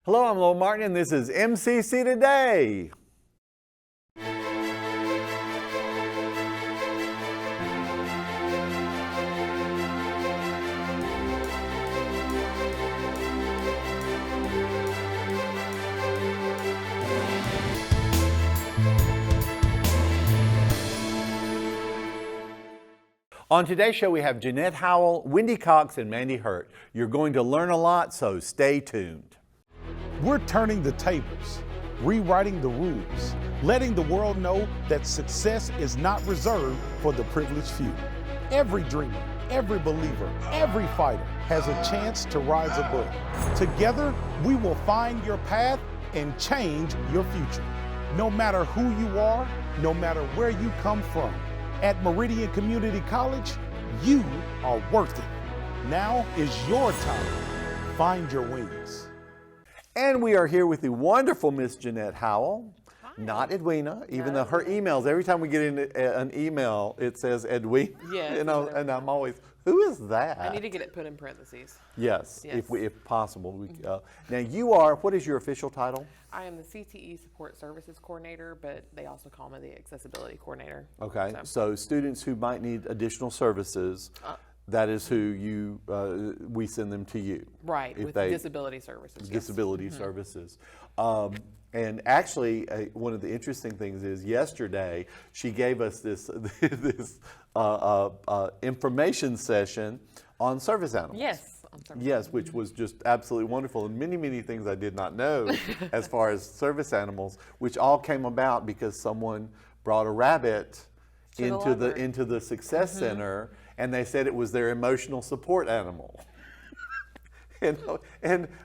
Hello, I'm Lowell Martin, and this is MCC Today. On today's show, we have Jeanette Howell, Wendy Cox, and Mandy Hurtt. You're going to learn a lot, so stay tuned. We're turning the tables, rewriting the rules, letting the world know that success is not reserved for the privileged few. Every dreamer, every believer, every fighter has a chance to rise above. Together, we will find your path and change your future. No matter who you are, no matter where you come from, at Meridian Community College, you are worth it. Now is your time. Find your wings. And we are here with the wonderful Miss Jeanette Howell, not Edwina, even though her emails, every time we get in an email, it says Edwina. Yes. And I'm always, who is that? I need to get it put in parentheses. Yes. If possible. Now you are, what is your official title? I am the CTE Support Services Coordinator, but they also call me the Accessibility Coordinator. Okay, so students who might need additional services, that is who we send them to you. Right, with disability services. Disability services. And actually, one of the interesting things is yesterday she gave us this information session on service animals. Yes. Yes, which was just absolutely wonderful, and many, many things I did not know as far as service animals, which all came about because someone brought a rabbit into the Success Center, and they said it was their emotional support animal. and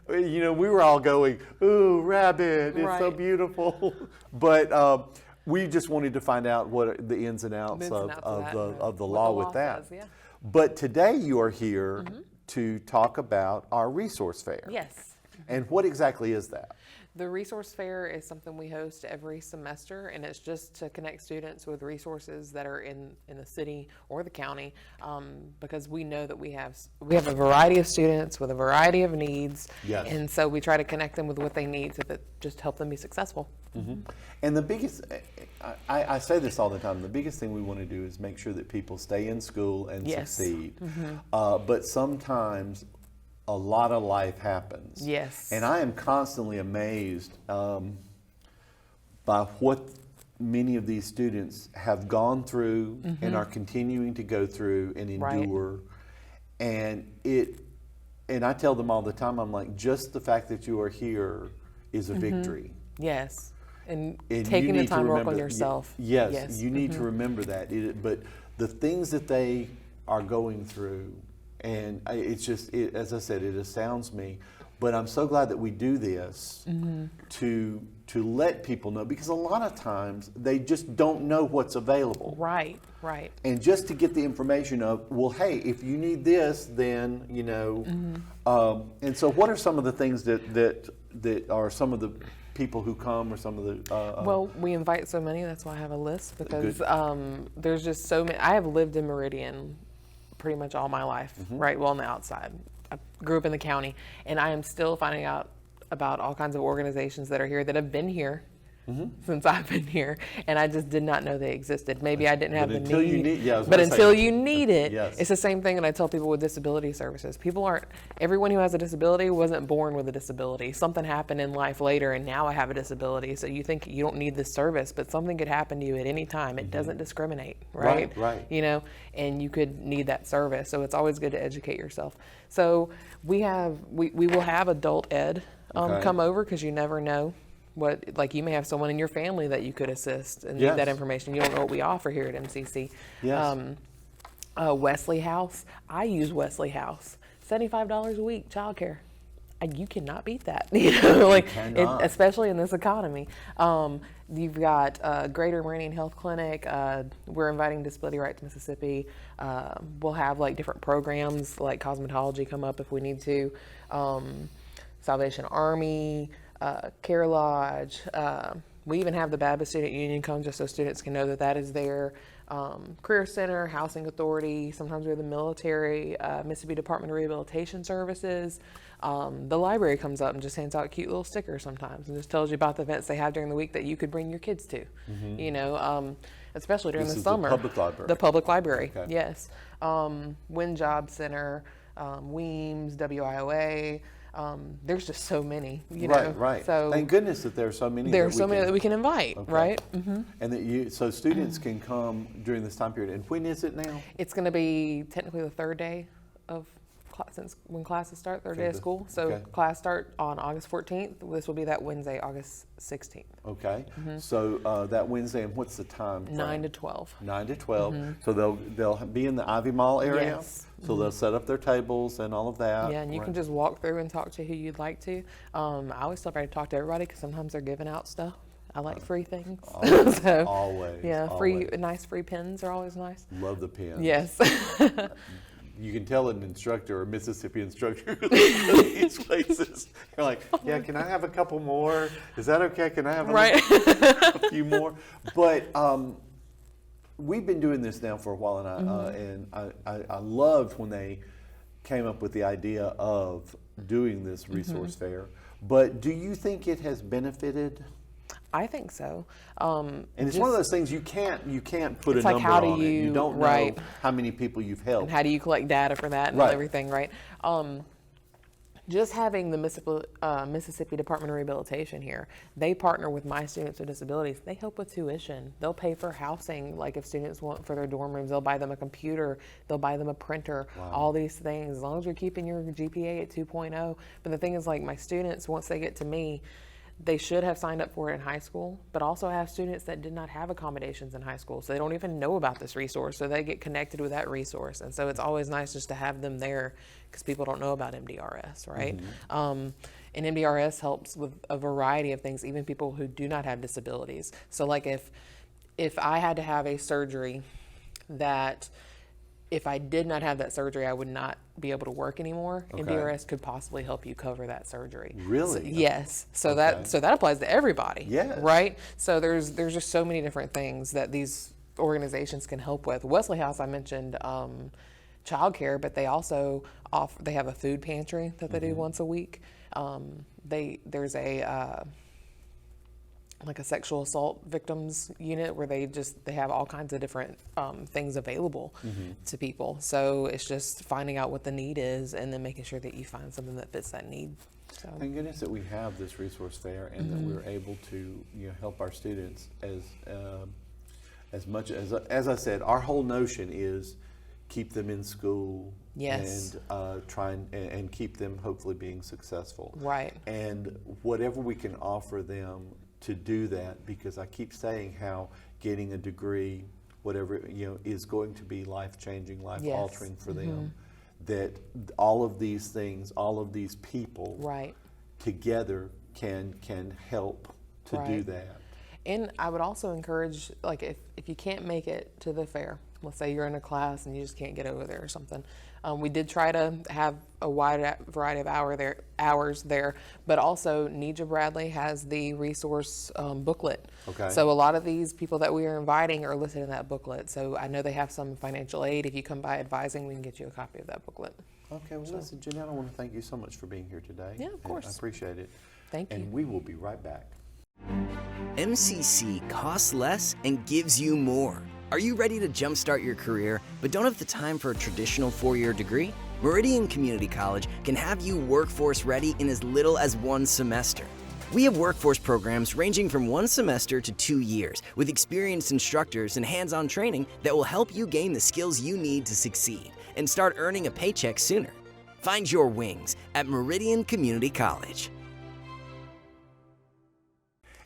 you know, we were all going, "Ooh, rabbit! It's so beautiful." But we just wanted to find out what the ins and outs of the law with that. Says, yeah. But today you are here to talk about our resource fair. Yes. And what exactly is that? The resource fair is something we host every semester, and it's just to connect students with resources that are in the city or the county, because we know that we have a variety of students with a variety of needs, and so we try to connect them with what they need so that just help them be successful. And the biggest, I say this all the time, the biggest thing we want to do is make sure that people stay in school and succeed. But sometimes a lot of life happens. Yes. And I am constantly amazed by what many of these students have gone through and are continuing to go through and endure. And I tell them all the time, I'm like, just the fact that you are here is a victory. Yes. And taking the time to work on yourself. Yes, you need to remember that. But the things that they are going through, and it's just, as I said, it astounds me. But I'm so glad that we do this to let people know, because a lot of times they just don't know what's available. Right. And just to get the information of, well, hey, if you need this, then, you know. And so what are some of the things that are some of the people who come, or some of the well, we invite so many, that's why I have a list, because there's just so many. I have lived in Meridian pretty much all my life, right? Well, on the outside. I grew up in the county, and I am still finding out about all kinds of organizations that are here that have been here since I've been here, and I just did not know they existed. Maybe I didn't have the need. But until you need it, it's the same thing that I tell people with disability services. Everyone who has a disability wasn't born with a disability. Something happened in life later, and now I have a disability. So you think you don't need this service, but something could happen to you at any time. It doesn't discriminate, right? Right. You know, and you could need that service. So it's always good to educate yourself. So we will have adult ed come over, because you never know. Like you may have someone in your family that you could assist and need that information. You don't know what we offer here at MCC. Wesley House. I use Wesley House. $75 a week, childcare. You cannot beat that. You know, especially in this economy. You've got Greater Meridian Health Clinic. We're inviting Disability Rights Mississippi. We'll have like different programs like cosmetology come up if we need to. Salvation Army. Care Lodge. We even have the Baptist Student Union come just so students can know that is there. Career Center, Housing Authority, sometimes we're the military, Mississippi Department of Rehabilitation Services. The library comes up and just hands out cute little stickers sometimes and just tells you about the events they have during the week that you could bring your kids to, you know, especially during This the is summer. the public library. The public library, Okay. yes. Wind Job Center, Weems, WIOA. There's just so many, you know. Right. So Thank goodness that there are so many. there are that so we many can- that we can invite, Okay. right? And that so students can come during this time period. And when is it now? It's going to be technically the third day of since when classes start, third day of school. So okay. class start on August 14th. This will be that Wednesday, August 16th. Okay. So that Wednesday, and what's the time frame? 9 to 12. 9 to 12. So they'll be in the Ivy Mall area. Yes. So they'll set up their tables and all of that. Yeah, and you can just walk through and talk to who you'd like to. I always tell everybody to talk to everybody because sometimes they're giving out stuff. I like free things. So, Always. yeah, always. nice free pens are always nice. Love the pens. Yes. You can tell an instructor or Mississippi instructor who lives in these places. You're like, yeah, can I have a couple more? Is that okay? Can I have a few more? But we've been doing this now for a while, and I loved when they came up with the idea of doing this resource fair. But do you think it has benefited? I think so. And it's one of those things you can't put a It's like, number how do on it. You you- don't know right. how many people you've helped. And how do you collect data for that and Right. everything, right? Just having the Mississippi Department of Rehabilitation here, they partner with My Students with Disabilities. They help with tuition. They'll pay for housing, like if students want for their dorm rooms, they'll buy them a computer, they'll buy them a printer, all these things, as long as you're keeping your GPA at 2.0. But the thing is, like, my students, once they get to me, they should have signed up for it in high school, but also have students that did not have accommodations in high school, so they don't even know about this resource, so they get connected with that resource. And so it's always nice just to have them there because people don't know about MDRS, right? And MDRS helps with a variety of things, even people who do not have disabilities. So like if I had to have a surgery that if I did not have that surgery, I would not be able to work anymore. Okay. MDRS could possibly help you cover that surgery. Really? So, yes. So Okay. that applies to everybody. Yes. Right? So there's just so many different things that these organizations can help with. Wesley House, I mentioned childcare, but they also they have a food pantry that they do once a week. There's a like a sexual assault victims unit where they have all kinds of different things available to people. So it's just finding out what the need is and then making sure that you find something that fits that need. So Thank goodness that we have this resource fair and that we're able to help our students as much as I said. Our whole notion is keep them in school. Yes. And try and keep them hopefully being successful. Right. And whatever we can offer them to do that, because I keep saying how getting a degree, whatever, is going to be life-changing, life-altering for them, that all of these things, all of these people right. together can help to do Right. that. And I would also encourage, like, if you can't make it to the fair, let's say you're in a class and you just can't get over there or something. We did try to have a wide variety of hours there, but also Nija Bradley has the resource booklet. Okay. So a lot of these people that we are inviting are listed in that booklet. So I know they have some financial aid. If you come by advising, we can get you a copy of that booklet. Okay, well, listen, Jeanette, I want to thank you so much for being here today. Yeah, of And course. I appreciate it. Thank you. And we will be right back. MCC costs less and gives you more. Are you ready to jumpstart your career but don't have the time for a traditional 4-year degree? Meridian Community College can have you workforce ready in as little as 1 semester. We have workforce programs ranging from 1 semester to 2 years with experienced instructors and hands-on training that will help you gain the skills you need to succeed and start earning a paycheck sooner. Find your wings at Meridian Community College.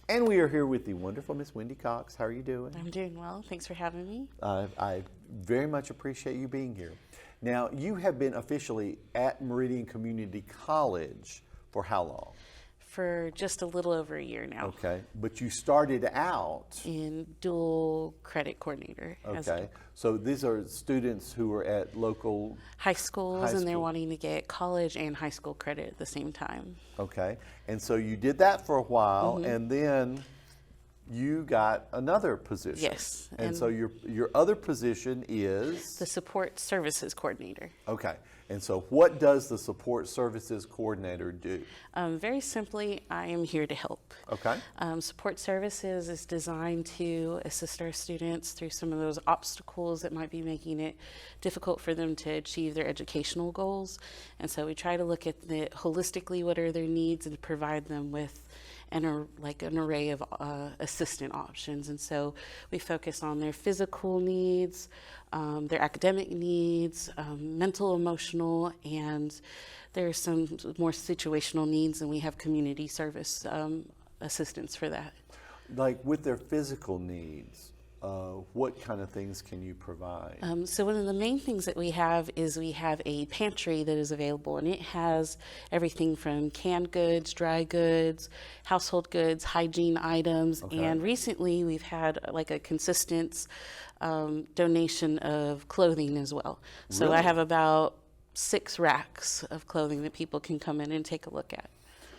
And we are here with the wonderful Miss Wendy Cox. How are you doing? I'm doing well. Thanks for having me. I very much appreciate you being here. Now, you have been officially at Meridian Community College for how long? For just a little over a year now. Okay, but you started out. In dual credit coordinator. as a Okay, so these are students who are at local. high schools, High and they're school. wanting to get college and high school credit at the same time. Okay, and so you did that for a while, and then you got another position. Yes, And and- so your other position is? The support services coordinator. Okay. And so what does the support services coordinator do? Very simply, I am here to help. Okay. Support services is designed to assist our students through some of those obstacles that might be making it difficult for them to achieve their educational goals. And so we try to look at holistically what are their needs and provide them with an array of assistant options. And so we focus on their physical needs, their academic needs, mental, emotional, and there's some more situational needs, and we have community service assistance for that. Like with their physical needs, what kind of things can you provide? So one of the main things that we have is we have a pantry that is available, and it has everything from canned goods, dry goods, household goods, hygiene items, and recently we've had like a consistent donation of clothing as well. So I have about 6 racks of clothing that people can come in and take a look at.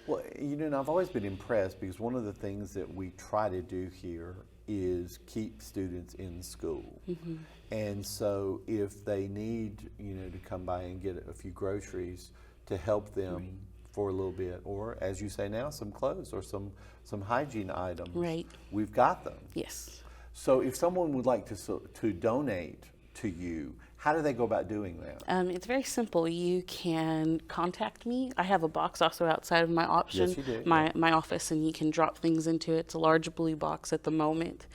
Well, you know, and I've always been impressed because one of the things that we try to do here is keep students in school. Mm-hmm. And so if they need, you know, to come by and get a few groceries to help them for a little bit, or as you say now, some clothes or some hygiene items, Right. we've got them. Yes. So if someone would like to donate to you, how do they go about doing that? It's very simple. You can contact me. I have a box also outside of my option, Yes, you do. my office, and you can drop things into it. It's a large blue box at the moment.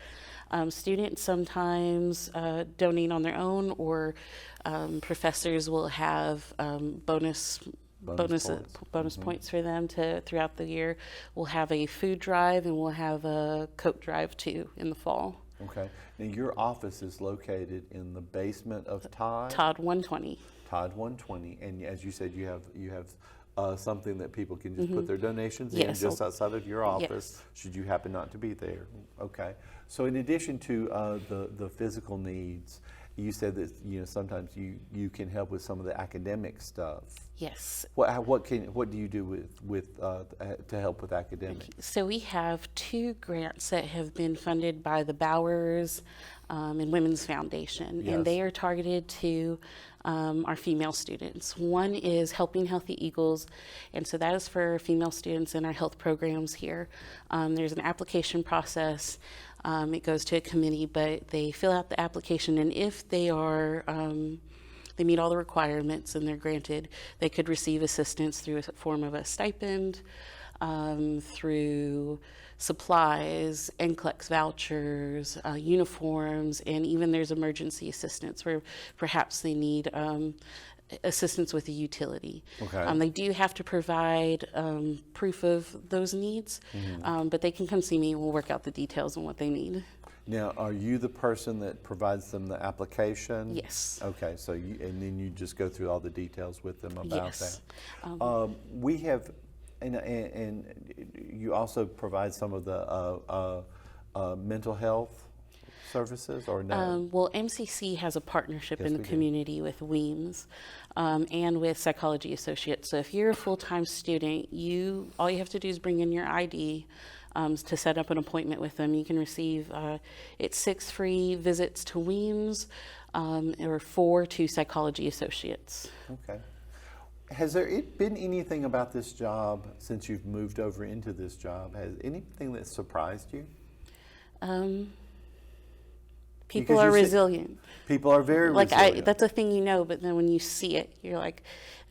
Students sometimes donate on their own, or professors will have bonus points for them throughout the year. We'll have a food drive, and we'll have a coat drive too in the fall. Okay. Now your office is located in the basement of Todd? Todd 120. Todd 120, and as you said, you have something that people can just put their donations in Yes. just outside of your office, Yes. should you happen not to be there. Okay. So in addition to the physical needs, you said that, you know, sometimes you can help with some of the academic stuff. Yes. What do you do with to help with academics? So we have 2 grants that have been funded by the Bowers and Women's Foundation, Yes. and they are targeted to our female students. One is Helping Healthy Eagles, and so that is for female students in our health programs here. There's an application process. It goes to a committee, but they fill out the application, and if they are they meet all the requirements and they're granted, they could receive assistance through a form of a stipend, through supplies, NCLEX vouchers, uniforms, and even there's emergency assistance where perhaps they need assistance with a utility. Okay. They do have to provide proof of those needs, but they can come see me and we'll work out the details on what they need. Now, are you the person that provides them the application? Yes. Okay, so and then you just go through all the details with them about Yes. that. We have, and you also provide some of the mental health services, or no? Well, MCC has a partnership Yes, in the we do. community with Weems and with Psychology Associates. So if you're a full-time student, all you have to do is bring in your ID to set up an appointment with them. You can receive it's 6 free visits to Weems or 4 to Psychology Associates. Okay. Has there been anything about this job since you've moved over into this job? Has anything that surprised you? People Because are you said- resilient. People are very Like resilient. that's a thing you know, but then when you see it, you're like,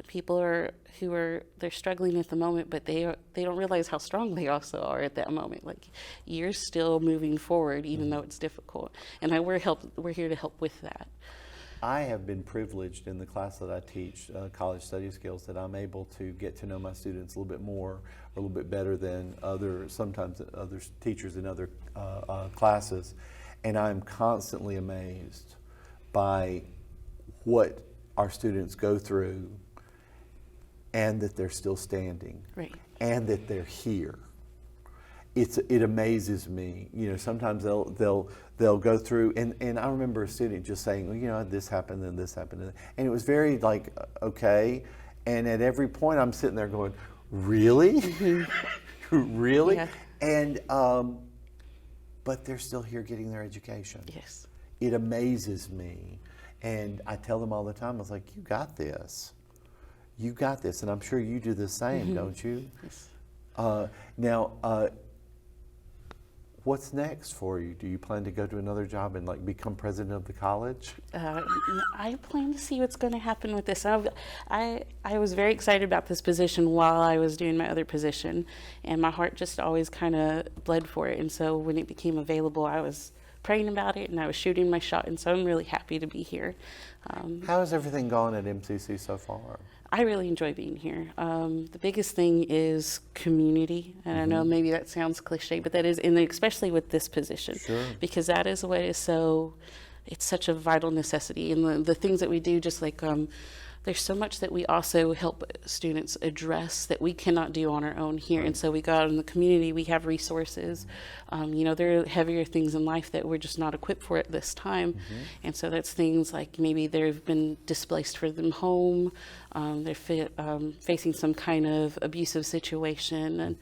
people they're struggling at the moment, but they don't realize how strong they also are at that moment. Like you're still moving forward, even though it's difficult. And we're here to help with that. I have been privileged in the class that I teach, college study skills, that I'm able to get to know my students a little bit more, or a little bit better than sometimes other teachers in other classes. And I'm constantly amazed by what our students go through, and that they're still standing, Right. and that they're here. It amazes me. You know, sometimes they'll go through, and I remember a student just saying, well, you know, this happened and this happened, and it was very like, okay. And at every point, I'm sitting there going, really, really, Yeah. and but they're still here getting their education. Yes. It amazes me. And I tell them all the time, I was like, you got this. You got this. And I'm sure you do the same, don't you? Yes. Now, what's next for you? Do you plan to go to another job and like become president of the college? I plan to see what's going to happen with this. I was very excited about this position while I was doing my other position, and my heart just always kind of bled for it. And so when it became available, I was praying about it and I was shooting my shot. And so I'm really happy to be here. How has everything gone at MCC so far? I really enjoy being here. The biggest thing is community. And I know maybe that sounds cliche, but that is, and especially with this position, because that is what is so, it's such a vital necessity. And the things that we do, just like, there's so much that we also help students address that we cannot do on our own here. And so we go out in the community, we have resources. You know, there are heavier things in life that we're just not equipped for at this time. And so that's things like maybe they've been displaced from them home, they're facing some kind of abusive situation,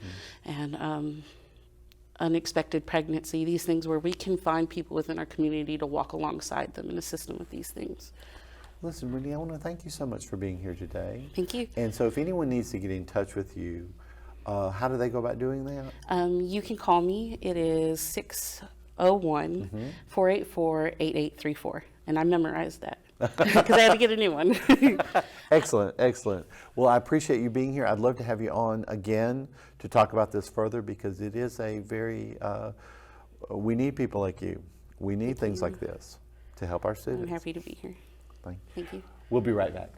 and unexpected pregnancy, these things where we can find people within our community to walk alongside them and assist them with these things. Listen, Wendy, I want to thank you so much for being here today. Thank you. And so if anyone needs to get in touch with you, how do they go about doing that? You can call me. It is 601-484-8834. And I memorized that because I had to get a new one. Excellent, excellent. Well, I appreciate you being here. I'd love to have you on again to talk about this further, because it is a very, we need people like you. We need things like this to help our students. I'm happy to be here. Thank you. We'll be right back.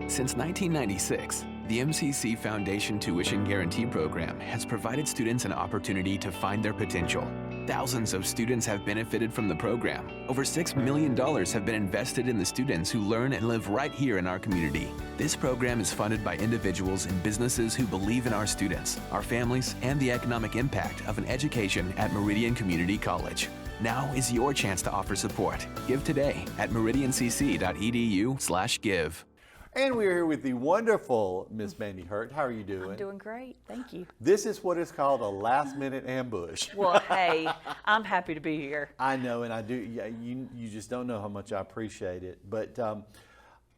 Since 1996, the MCC Foundation Tuition Guarantee Program has provided students an opportunity to find their potential. Thousands of students have benefited from the program. Over $6 million have been invested in the students who learn and live right here in our community. This program is funded by individuals and businesses who believe in our students, our families, and the economic impact of an education at Meridian Community College. Now is your chance to offer support. Give today at meridiancc.edu/give. And we are here with the wonderful Miss Mandy Hurtt. How are you doing? I'm doing great, thank you. This is what is called a last-minute ambush. Well, hey, I'm happy to be here. I know, and I do. Yeah, you just don't know how much I appreciate it. But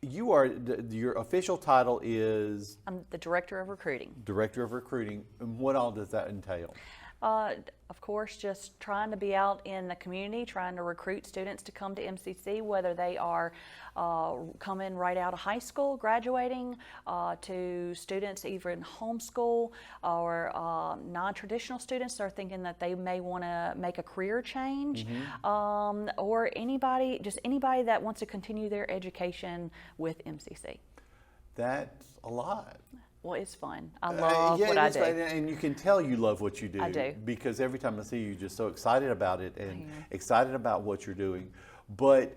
you are, your official title is? I'm the Director of Recruiting. Director of Recruiting. And what all does that entail? Of course, just trying to be out in the community, trying to recruit students to come to MCC, whether they are coming right out of high school, graduating, to students either in homeschool or non-traditional students that are thinking that they may want to make a career change, or anybody that wants to continue their education with MCC. That's a lot. Well, it's fun. I love what I do. And you can tell you love what you do. I do. Because every time I see you, you're just so excited about it and excited about what you're doing. But,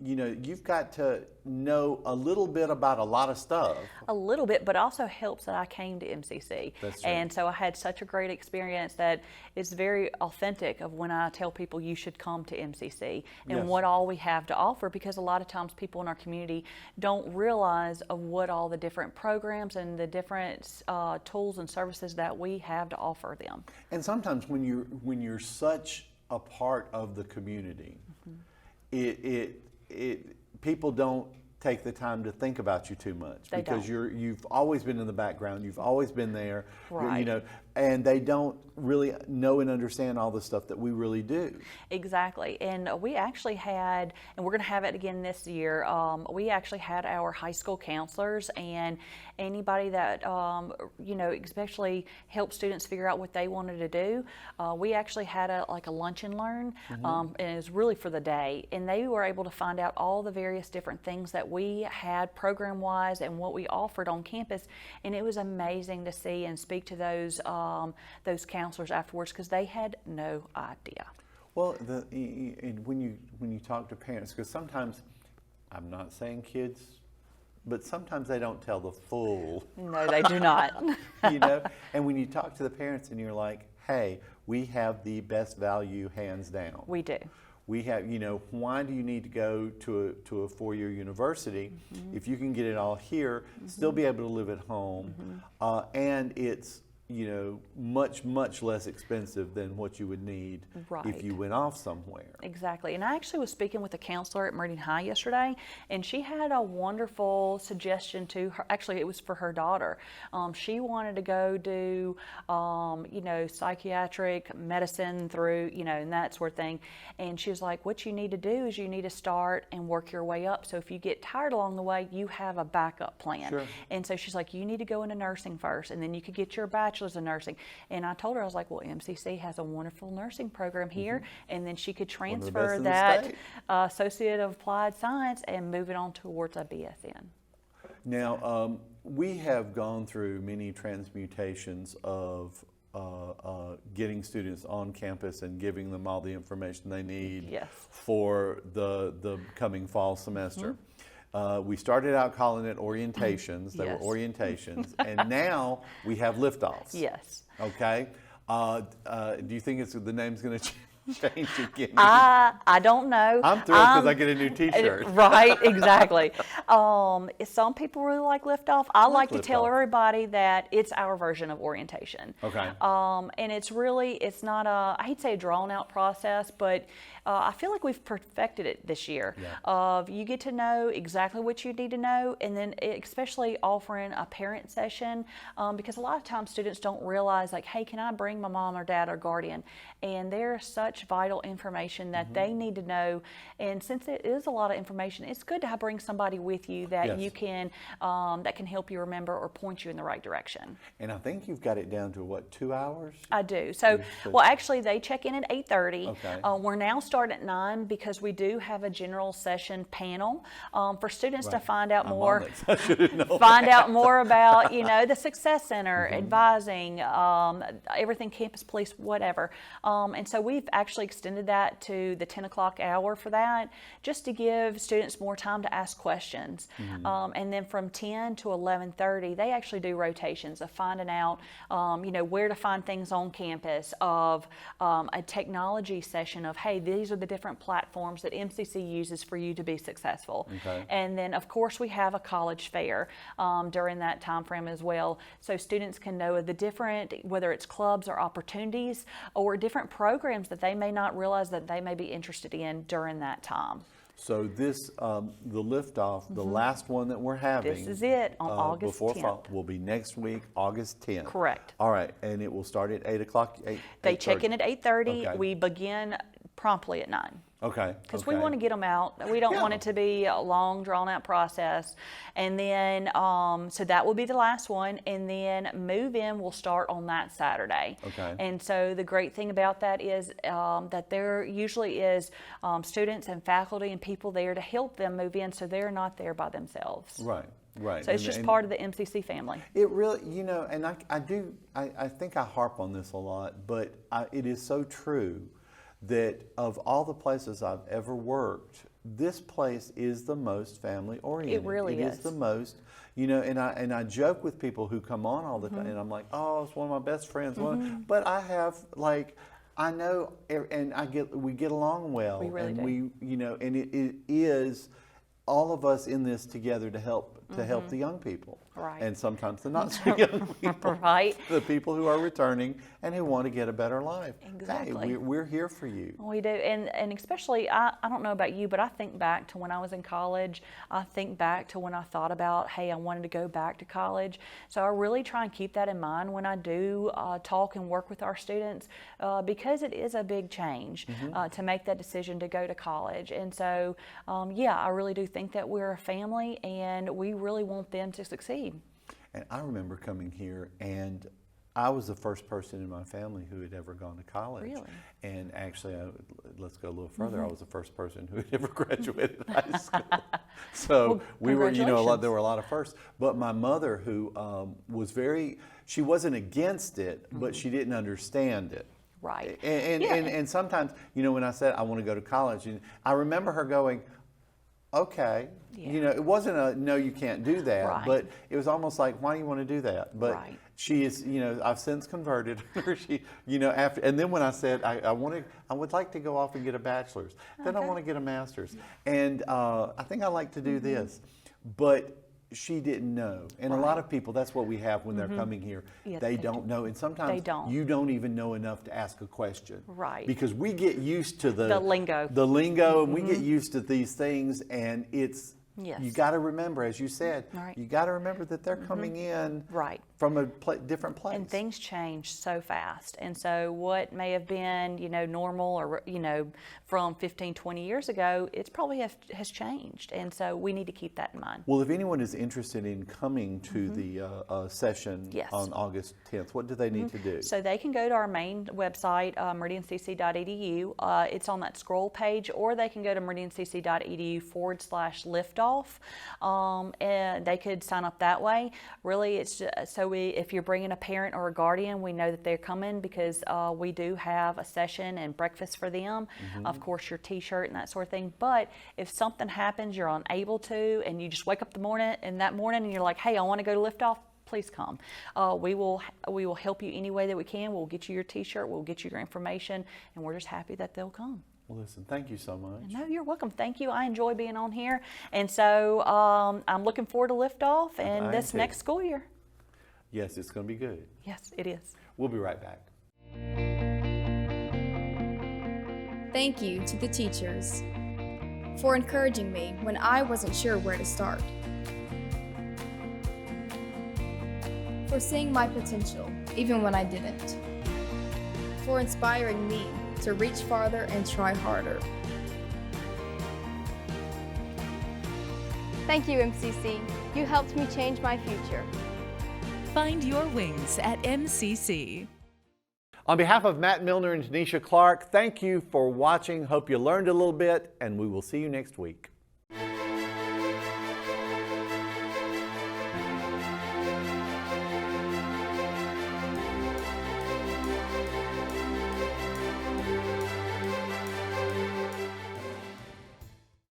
you know, you've got to know a little bit about a lot of stuff. A little bit, but also helps that I came to MCC. That's true. And so I had such a great experience that it's very authentic of when I tell people you should come to MCC and what all we have to offer, because a lot of times people in our community don't realize of what all the different programs and the different tools and services that we have to offer them. And sometimes when you're such a part of the community, people don't take the time to think about you too much, because you've always been in the background, you've always been there, you know, and they don't really know and understand all the stuff that we really do. Exactly. And we actually had, and we're going to have it again this year, we actually had our high school counselors and anybody that, you know, especially help students figure out what they wanted to do. We actually had a lunch and learn, and it was really for the day. And they were able to find out all the various different things that we had program-wise and what we offered on campus. And it was amazing to see and speak to those counselors afterwards, because they had no idea. Well, when you talk to parents, because sometimes, I'm not saying kids, but sometimes they don't tell the full. No, they do not. You know, and when you talk to the parents and you're like, hey, we have the best value hands down. We do. We have, you know, why do you need to go to a four-year university if you can get it all here, still be able to live at home, and it's much less expensive than what you would need if you went off somewhere. Exactly. And I actually was speaking with a counselor at Meridian High yesterday, and she had a wonderful suggestion to her. Actually, it was for her daughter. She wanted to go do, psychiatric medicine through, and that sort of thing. And she was like, what you need to do is you need to start and work your way up. So if you get tired along the way, you have a backup plan. Sure. And so she's like, you need to go into nursing first, and then you could get your bachelor's in nursing. And I told her, I was like, well, MCC has a wonderful nursing program here, and then she could transfer that Associate of Applied Science and move it on towards a BSN. Now, we have gone through many transmutations of getting students on campus and giving them all the information they need for the coming fall semester. We started out calling it orientations. They were orientations. And now we have liftoffs. Yes. Okay. Do you think the name's going to change again? I don't know. I'm thrilled because I get a new T-shirt. Right, exactly. Some people really like liftoff. I like to tell everybody that it's our version of orientation. Okay. And it's not I hate to say a drawn out process, but I feel like we've perfected it this year. You get to know exactly what you need to know, and then especially offering a parent session, because a lot of times students don't realize, like, hey, can I bring my mom or dad or guardian? And there's such vital information that they need to know. And since it is a lot of information, it's good to bring somebody with you that you can that can help you remember or point you in the right direction. And I think you've got it down to what, 2 hours? I do. So, well, actually, they check in at 8:30. Okay. We're now starting at 9 because we do have a general session panel for students to find out more. Find out more about the Success Center, advising, everything campus police, whatever. And so we've actually extended that to the 10 o'clock hour for that, just to give students more time to ask questions. And then from 10 to 11:30, they actually do rotations of finding out, where to find things on campus, of a technology session of, hey, these are the different platforms that MCC uses for you to be successful. And then, of course, we have a college fair during that time frame as well, so students can know the different, whether it's clubs or opportunities or different programs that they may not realize that they may be interested in during that time. So this, the liftoff, the last one that we're having. This is it on August 10th. Before fall will be next week, August 10th. Correct. All right, and it will start at 8 o'clock. They check in at 8:30. We begin promptly at 9. Okay. Because we want to get them out. We don't want it to be a long, drawn-out process. And then, so that will be the last one. And then move-in will start on that Saturday. Okay. And so the great thing about that is that there usually is students and faculty and people there to help them move in, so they're not there by themselves. Right. Right. So it's just part of the MCC family. It really, and I think I harp on this a lot, but it is so true that of all the places I've ever worked, this place is the most family oriented. It really is. It is the most, and I joke with people who come on all the time, and I'm like, oh, it's one of my best friends. But I have, like, I know, and we get along well. We really do. And it is all of us in this together to help the young people. Right. And sometimes the not so young people. Right. The people who are returning and who want to get a better life. Exactly. Hey, we're here for you. We do. And especially, I don't know about you, but I think back to when I was in college. I think back to when I thought about, hey, I wanted to go back to college. So I really try and keep that in mind when I do talk and work with our students, because it is a big change to make that decision to go to college. And so, I really do think that we're a family and we really want them to succeed. And I remember coming here, and I was the first person in my family who had ever gone to college. Really? And actually, let's go a little further. I was the first person who had ever graduated high school. So well, we were, there were a lot of firsts. But my mother, who was she wasn't against it, but she didn't understand it. Right. And sometimes, when I said I want to go to college, and I remember her going, okay. It wasn't a no, you can't do that, but it was almost like, why do you want to do that? But she is, I've since converted her. She, after, and then when I said I would like to go off and get a bachelor's, then I want to get a master's, and I think I like to do this, but she didn't know. And a lot of people, that's what we have when they're coming here. Yeah, they they don't know. And sometimes They don't. you don't even know enough to ask a question. Right. Because we get used to the lingo. The lingo, and we get used to these things, and it's, Yes. you got to remember, as you said, Right. you got to remember that they're coming in Right. from a different place. And things change so fast. And so what may have been, normal or, from 15, 20 years ago, it's probably has changed. And so we need to keep that in mind. Well, if anyone is interested in coming to the session Yes. on August 10th, what do they need to do? So they can go to our main website, meridiancc.edu. It's on that scroll page, or they can go to meridiancc.edu/liftoff. And they could sign up that way. Really, it's just, if you're bringing a parent or a guardian, we know that they're coming because we do have a session and breakfast for them. Of course, your T-shirt and that sort of thing. But if something happens, you're unable to, and you just wake up that morning and you're like, hey, I want to go to Liftoff, please come. We will help you any way that we can. We'll get you your T-shirt, we'll get you your information, and we're just happy that they'll come. Well, listen, thank you so much. No, you're welcome. Thank you. I enjoy being on here. And so I'm looking forward to Liftoff and I this am too. next school year. Yes, it's going to be good. Yes, it is. We'll be right back. Thank you to the teachers for encouraging me when I wasn't sure where to start, for seeing my potential even when I didn't, for inspiring me to reach farther and try harder. Thank you, MCC. You helped me change my future. Find your wings at MCC. On behalf of Matt Milner and Tanisha Clark, thank you for watching. Hope you learned a little bit, and we will see you next week.